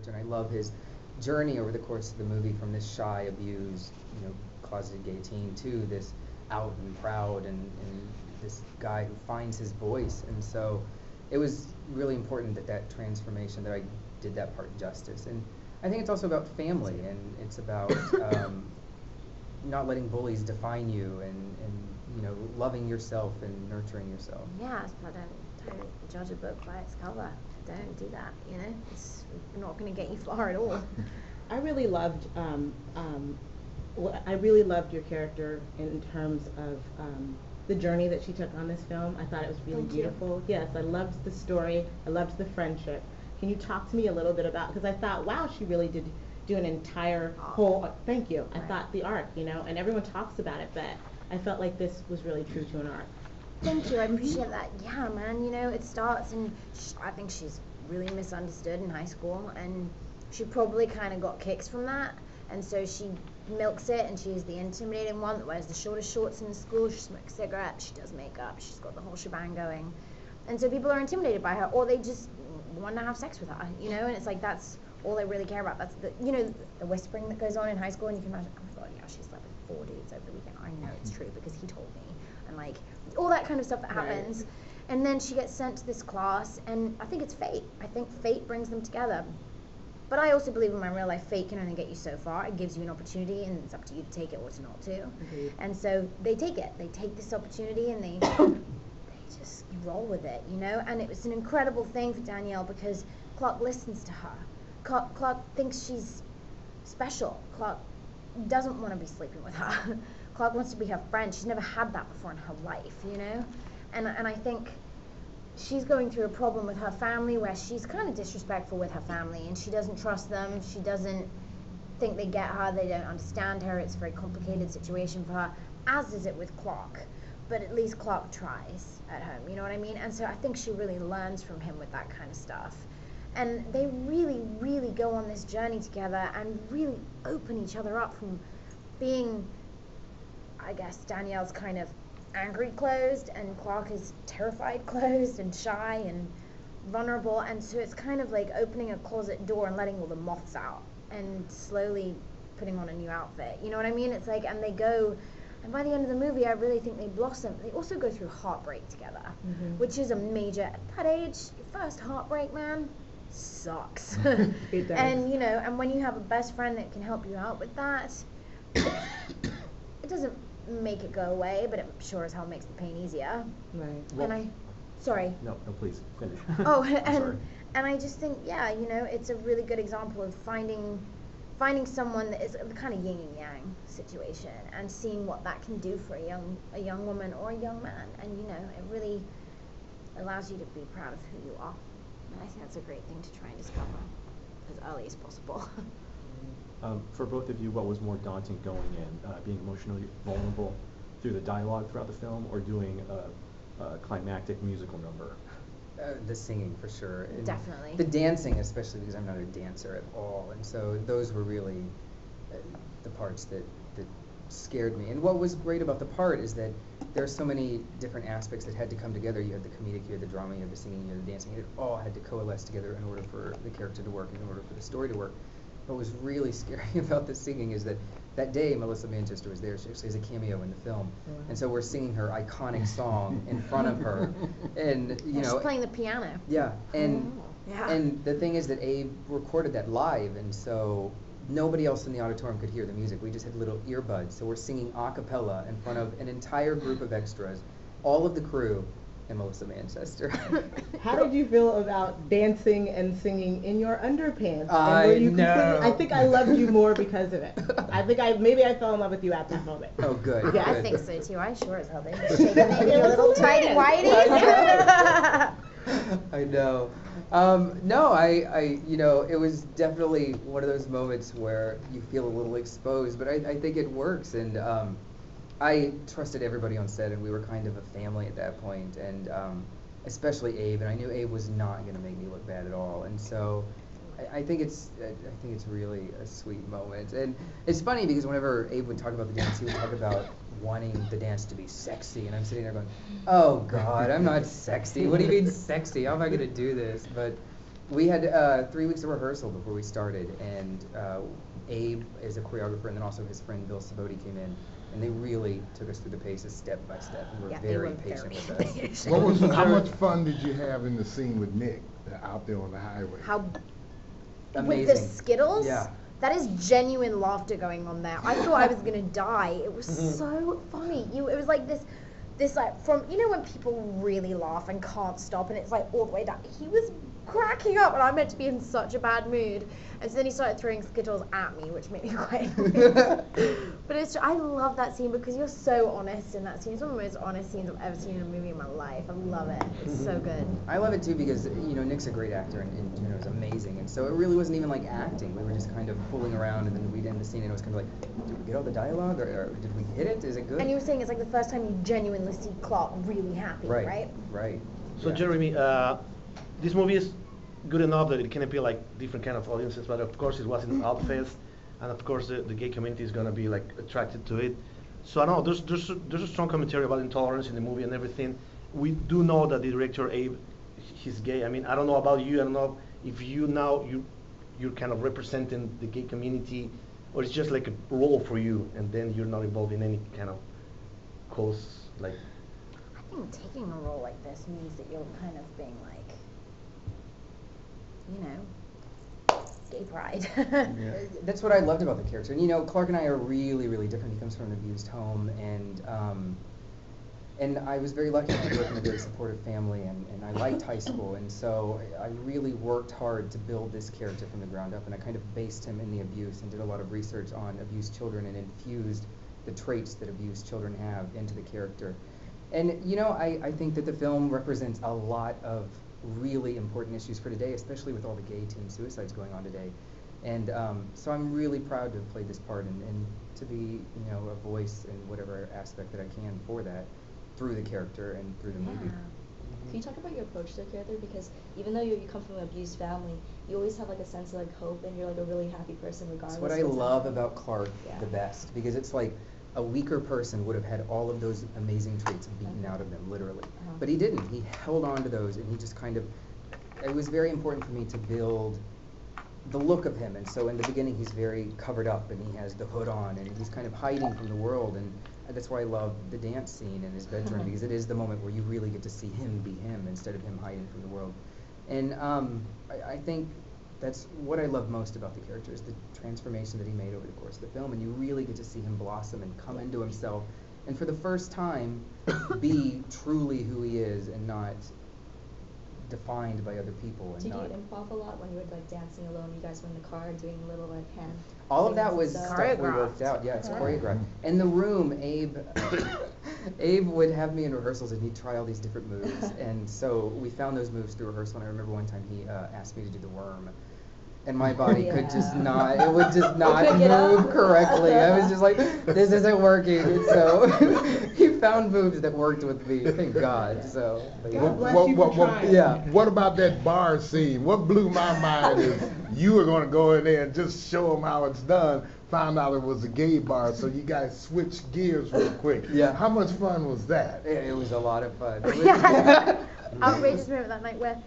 character, and I love his journey over the course of the movie from this shy, abused, closeted gay teen to this out and proud and this guy who finds his voice. And so it was really important that transformation, that I did that part justice. And I think it's also about family, and it's about not letting bullies define you, and loving yourself and nurturing yourself. Yeah, but don't judge a book by its cover. Don't do that. It's not going to get you far at all. I really loved your character in terms of the journey that she took on this film. I thought it was really beautiful. Yes, I loved the story. I loved the friendship. Can you talk to me a little bit about, because I thought, wow, she really did do an entire whole, thank you. I thought the arc, and everyone talks about it, but I felt like this was really true to an arc. Thank you, I appreciate that. Yeah, man, it starts, and I think she's really misunderstood in high school, and she probably kind of got kicks from that, and so she milks it, and she's the intimidating one that wears the shortest shorts in the school. She smokes cigarettes, she does makeup, she's got the whole shebang going, and so people are intimidated by her, or they just want to have sex with her, and it's like that's all they really care about. That's the the whispering that goes on in high school, and you can imagine, oh my god, yeah, she slept with 4 dudes over the weekend. I know it's true because he told me, and like all that kind of stuff that happens. Right. And then she gets sent to this class, and I think it's fate. I think fate brings them together. But I also believe in my real life, fate can only get you so far. It gives you an opportunity, and it's up to you to take it or to not to. Mm-hmm. And so they take it. They take this opportunity, and they just roll with it, And it was an incredible thing for Danielle, because Clark listens to her. Clark thinks she's special. Clark doesn't want to be sleeping with her. Clark wants to be her friend. She's never had that before in her life, And I think she's going through a problem with her family where she's kind of disrespectful with her family, and she doesn't trust them. She doesn't think they get her. They don't understand her. It's a very complicated situation for her, as is it with Clark. But at least Clark tries at home, you know what I mean? And so I think she really learns from him with that kind of stuff. And they really, really go on this journey together and really open each other up from being, I guess, Danielle's kind of angry closed, and Clark is terrified closed and shy and vulnerable. And so it's kind of like opening a closet door and letting all the moths out and slowly putting on a new outfit. You know what I mean? It's like, and they go, and by the end of the movie, I really think they blossom. They also go through heartbreak together, which is a major, at that age, your first heartbreak, man, sucks. It does. And and when you have a best friend that can help you out with that, it doesn't make it go away, but it sure as hell makes the pain easier. Right. Well, sorry. No, please finish. Oh, and I just think, it's a really good example of finding someone that is a kind of yin and yang situation, and seeing what that can do for a young woman or a young man, and it really allows you to be proud of who you are. And I think that's a great thing to try and discover as early as possible. For both of you, what was more daunting going in, being emotionally vulnerable through the dialogue throughout the film, or doing a climactic musical number? The singing, for sure. And definitely. The dancing, especially because I'm not a dancer at all, and so those were really the parts that scared me. And what was great about the part is that there are so many different aspects that had to come together. You had the comedic, you had the drama, you had the singing, you had the dancing. It all had to coalesce together in order for the character to work, in order for the story to work. What was really scary about the singing is that day Melissa Manchester was there. She actually has a cameo in the film, and so we're singing her iconic song in front of her, and she's playing the piano. Yeah, and the thing is that Abe recorded that live, and so nobody else in the auditorium could hear the music. We just had little earbuds, so we're singing a cappella in front of an entire group of extras, all of the crew, and Melissa Manchester. How did you feel about dancing and singing in your underpants? I know. I think I loved you more because of it. I think maybe I fell in love with you at that moment. Oh, good. Yeah, good. I think so too. I sure as hell did. Shaking it in your little tidy whities. I know. No, I it was definitely one of those moments where you feel a little exposed, but I think it works, and I trusted everybody on set, and we were kind of a family at that point, and especially Abe, and I knew Abe was not going to make me look bad at all, and so I think it's really a sweet moment. And it's funny because whenever Abe would talk about the dance, he would talk about wanting the dance to be sexy, and I'm sitting there going, oh God, I'm not sexy. What do you mean sexy? How am I going to do this? But We had 3 weeks of rehearsal before we started, and Abe is a choreographer, and then also his friend Bill Saboti came in, and they really took us through the paces step by step, and were Yeah, they very were patient very with us. patient. How much fun did you have in the scene with Nick out there on the highway? How Amazing. with the Skittles? Yeah. That is genuine laughter going on there. I thought I was gonna die. It was so funny. It was like this like from when people really laugh and can't stop and it's like all the way down. He was cracking up and I'm meant to be in such a bad mood. And so then he started throwing Skittles at me, which made me quite But I love that scene because you're so honest in that scene. It's one of the most honest scenes I've ever seen in a movie in my life. I love it. It's so good. I love it too because Nick's a great actor and Juno is amazing, and so it really wasn't even like acting. We were just kind of fooling around, and then we'd end the scene, and it was kind of like, did we get all the dialogue, or did we hit it? Is it good? And you were saying it's like the first time you genuinely see Clark really happy, right? Right. So Yeah. Jeremy, this movie is good enough that it can appeal like different kind of audiences, but of course it was in Outfest, and of course the gay community is gonna be like attracted to it. So I know there's a strong commentary about intolerance in the movie and everything. We do know that the director Abe, he's gay. I mean, I don't know about you. I don't know if you're kind of representing the gay community, or it's just like a role for you, and then you're not involved in any kind of cause like. I think taking a role like this means that you're kind of being like, gay pride. That's what I loved about the character. And Clark and I are really, really different. He comes from an abused home, and I was very lucky. I grew up in a very supportive family, and I liked high school, and so I really worked hard to build this character from the ground up, and I kind of based him in the abuse and did a lot of research on abused children and infused the traits that abused children have into the character. And I think that the film represents a lot of really important issues for today, especially with all the gay teen suicides going on today. And so I'm really proud to have played this part and to be, a voice in whatever aspect that I can for that through the character and through the movie. Can you talk about your approach to the character? Because even though you come from an abused family, you always have like a sense of like hope, and you're like a really happy person regardless. That's what I of what's love happening. about Clark the best, because it's like a weaker person would have had all of those amazing traits beaten out of them, literally. But he didn't. He held on to those, and he just kind of, it was very important for me to build the look of him. And so in the beginning, he's very covered up, and he has the hood on, and he's kind of hiding from the world. And that's why I love the dance scene in his bedroom, because it is the moment where you really get to see him be him instead of him hiding from the world. And I think that's what I love most about the character, is the transformation that he made over the course of the film, and you really get to see him blossom and come into himself, and for the first time be truly who he is and not defined by other people. And Did you not improv a lot when you were like dancing alone? You guys were in the car doing little like hand. all of things that and was stuff? stuff we worked out. Yeah, it's choreographed. In the room, Abe would have me in rehearsals, and he'd try all these different moves, and so we found those moves through rehearsal. And I remember one time he asked me to do the worm, and my body could just not, it would just not couldn't get up? move correctly. I was just like, this isn't working. And so he found moves that worked with me, thank God. So, but yeah. God bless you for trying. Yeah. What about that bar scene? What blew my mind is you were going to go in there and just show them how it's done. Found out it was a gay bar, so you guys switched gears real quick. Yeah. How much fun was that? It was a lot of fun. Yeah. Outrageous moment that night where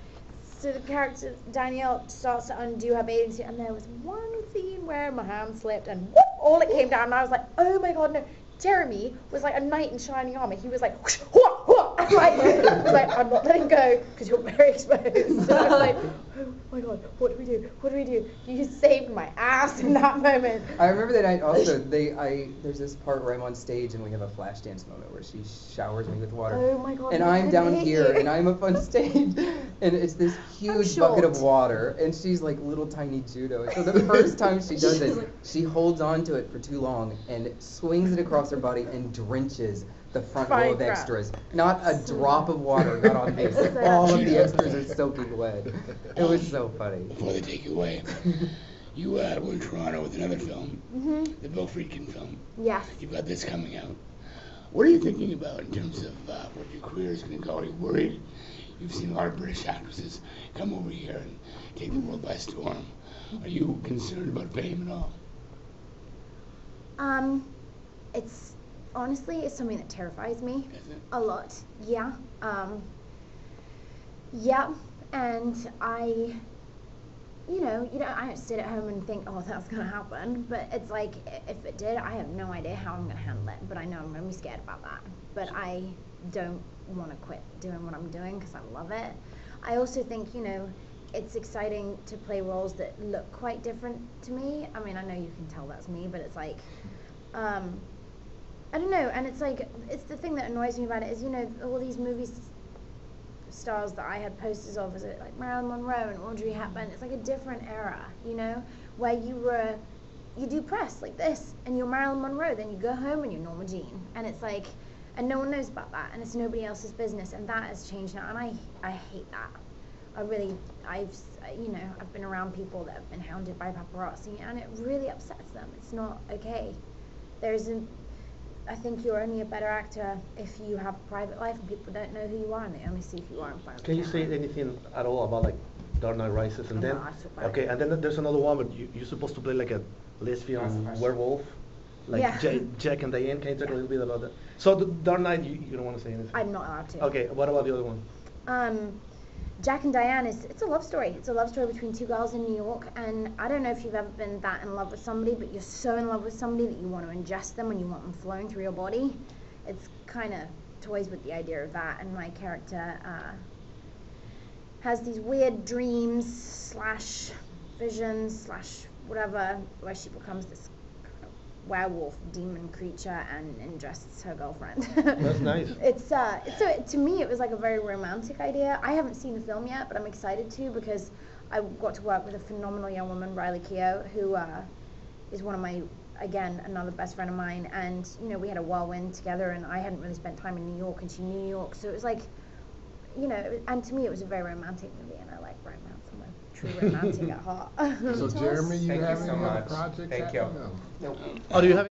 so the character Danielle starts to undo her bathing suit, and there was one scene where my hand slipped and whoop, all it came down, and I was like, oh my god, no. Jeremy was like a knight in shining armor. He was like, whoosh, whoop, whoop. I was like, I'm not letting go because you're very exposed. So I was like, oh my god, what do we do? What do we do? You saved my ass in that moment. I remember that night also, there's this part where I'm on stage and we have a flash dance moment where she showers me with water. Oh my god. And I I'm couldn't down hit here you. and I'm up on stage and it's this huge bucket of short. water and she's like little tiny Juno. And so the first time she does it, she holds on to it for too long and swings it across her body and drenches the front row of Fine crap. extras. Not a drop of water got on me. So All of the extras are soaking wet. It was so funny. Before they take you away, you were in Toronto with another film, the Bill Friedkin film. Yes. You've got this coming out. What are you thinking about in terms of what your career is going to go? Are you worried? You've seen a lot of British actresses come over here and take the world by storm. Are you concerned about fame at all? It's honestly, it's something that terrifies me Is it? a lot. Yeah. Yeah, and you know, I don't sit at home and think, oh, that's gonna happen. But it's like, if it did, I have no idea how I'm gonna handle it. But I know I'm gonna be scared about that. But I don't want to quit doing what I'm doing because I love it. I also think, you know, it's exciting to play roles that look quite different to me. I mean, I know you can tell that's me, but it's like, I don't know. And it's like, it's the thing that annoys me about it is, you know, all these stars that I had posters of, is it like Marilyn Monroe and Audrey Hepburn. It's like a different era, you know, where you do press like this and you're Marilyn Monroe, then you go home and you're Norma Jean, and it's like, and no one knows about that, and it's nobody else's business, and that has changed now, and I hate that. I've been around people that have been hounded by paparazzi, and it really upsets them. It's not okay. I think you're only a better actor if you have a private life and people don't know who you are and they only see who you are in front of the Can you say camera. anything at all about like Dark Knight Rises and No, then? I talk about Okay, it. and then there's another one, but you're supposed to play like a lesbian werewolf, like Yeah. Jack and Diane. Can you talk a little bit about that? So the Dark Knight, you don't want to say anything. I'm not allowed to. Okay, what about the other one? Jack and Diane it's a love story. It's a love story between two girls in New York, and I don't know if you've ever been that in love with somebody, but you're so in love with somebody that you want to ingest them and you want them flowing through your body. It's kind of toys with the idea of that, and my character has these weird dreams slash visions slash whatever, where she becomes this kind of werewolf demon creature and ingests her girlfriend. That's nice. It's so to me it was like a very romantic idea. I haven't seen the film yet, but I'm excited to, because I got to work with a phenomenal young woman, Riley Keough, who is one of my, again, another best friend of mine, and you know, we had a whirlwind together, and I hadn't really spent time in New York, and she knew New York, so it was like, you know, and to me it was a very romantic movie, and I like romance. I'm a true romantic at heart. So Jeremy, you Thank you have so any other much. projects Thank you. happening? Oh, do you have